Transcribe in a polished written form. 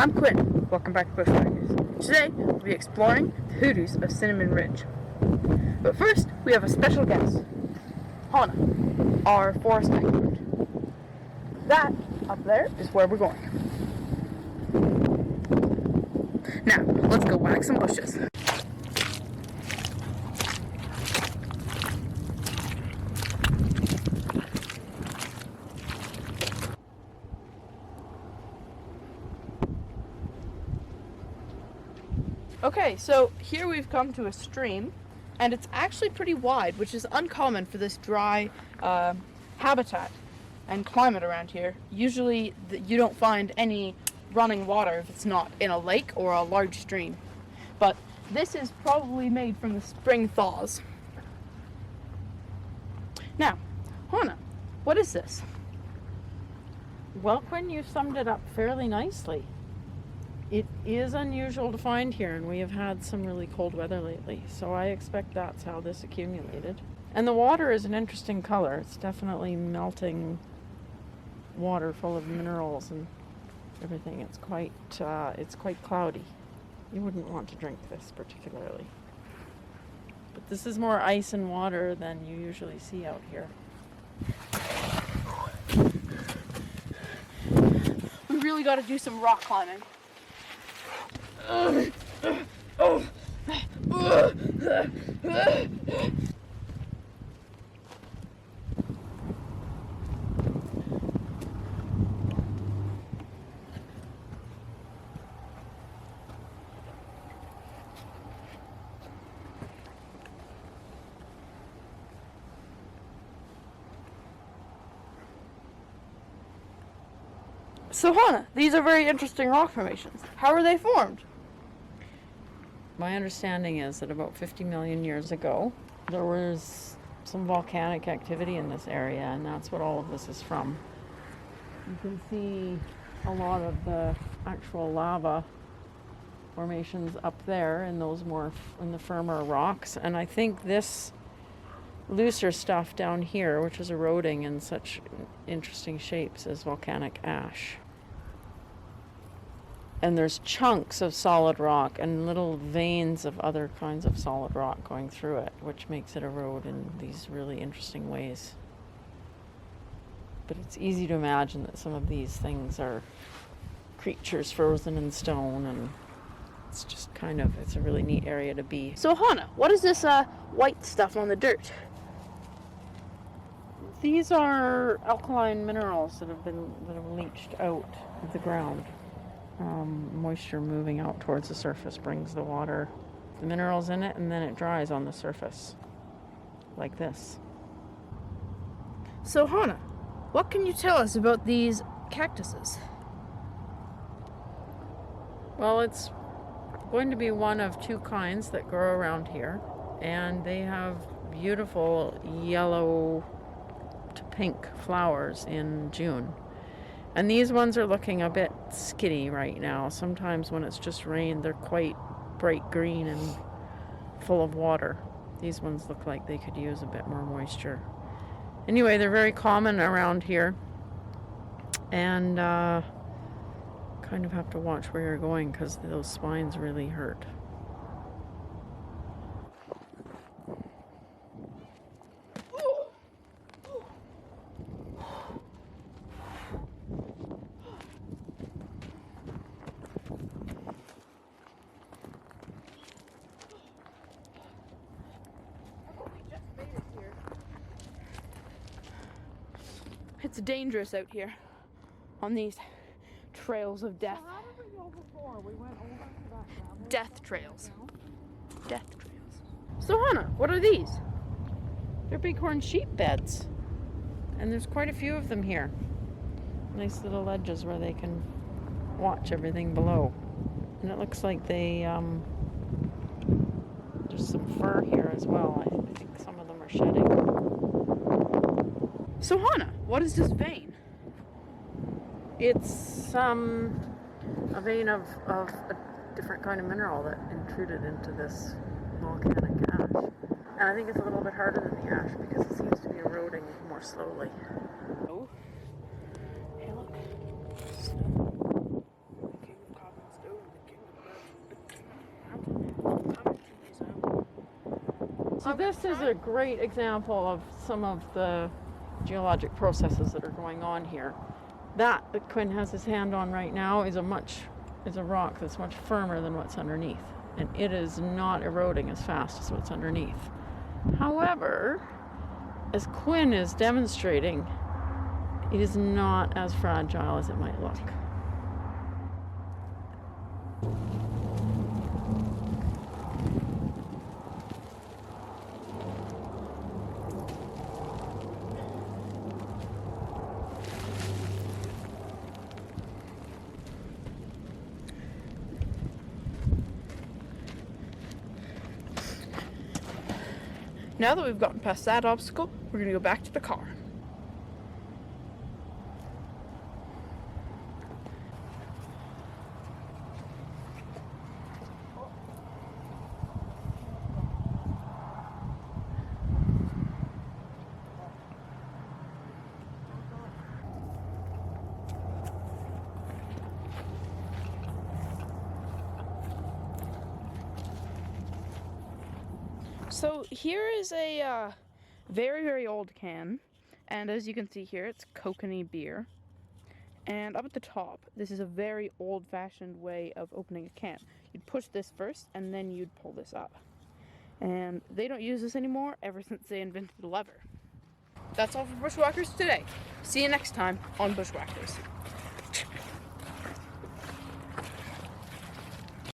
I'm Quinn. Welcome back to Bushwhackers. Today, we'll be exploring the hoodoos of Cinnamon Ridge. But first, we have a special guest, Hannah, our forest expert. That, up there, is where we're going. Now, let's go whack some bushes. Okay, so here we've come to a stream, and it's actually pretty wide, which is uncommon for this dry habitat and climate around here. Usually you don't find any running water if it's not in a lake or a large stream. But this is probably made from the spring thaws. Now, Hannah, what is this? Well, Quinn, you summed it up fairly nicely. It is unusual to find here, and we have had some really cold weather lately, so I expect that's how this accumulated. And the water is an interesting color. It's definitely melting water full of minerals and everything. It's quite cloudy. You wouldn't want to drink this particularly. But this is more ice and water than you usually see out here. We really got to do some rock climbing. So Hannah, these are very interesting rock formations. How were they formed? My understanding is that about 50 million years ago, there was some volcanic activity in this area, and that's what all of this is from. You can see a lot of the actual lava formations up there in those in the firmer rocks, and I think this looser stuff down here, which is eroding in such interesting shapes, is volcanic ash. And there's chunks of solid rock and little veins of other kinds of solid rock going through it, which makes it erode in these really interesting ways. But it's easy to imagine that some of these things are creatures frozen in stone, and it's just it's a really neat area to be. So Hannah, what is this white stuff on the dirt? These are alkaline minerals that have leached out of the ground. Moisture moving out towards the surface brings the minerals in it, and then it dries on the surface, like this. So Hannah, what can you tell us about these cactuses? Well, it's going to be one of two kinds that grow around here, and they have beautiful yellow to pink flowers in June. And these ones are looking a bit skinny right now. Sometimes when it's just rained, they're quite bright green and full of water. These ones look like they could use a bit more moisture. Anyway, they're very common around here. And kind of have to watch where you're going because those spines really hurt. It's dangerous out here on these trails of death. How did we go before? We went over to that gravel. Death trails. Death trails. So Hannah, what are these? They're bighorn sheep beds. And there's quite a few of them here. Nice little ledges where they can watch everything below. And it looks like there's some fur here as well. I think some of them are shedding. So Hannah, what is this vein? It's a vein of a different kind of mineral that intruded into this volcanic ash. And I think it's a little bit harder than the ash because it seems to be eroding more slowly. Oh. Hey, look. Snow. Okay, we've got So this is a great example of some of the geologic processes that are going on here. That Quinn has his hand on right now is a rock that's much firmer than what's underneath, and it is not eroding as fast as what's underneath. However, as Quinn is demonstrating, it is not as fragile as it might look. Now that we've gotten past that obstacle, we're gonna go back to the car. So here is a very, very old can, and as you can see here, it's kokanee beer. And up at the top, this is a very old-fashioned way of opening a can. You'd push this first, and then you'd pull this up. And they don't use this anymore ever since they invented the lever. That's all for Bushwhackers today. See you next time on Bushwhackers.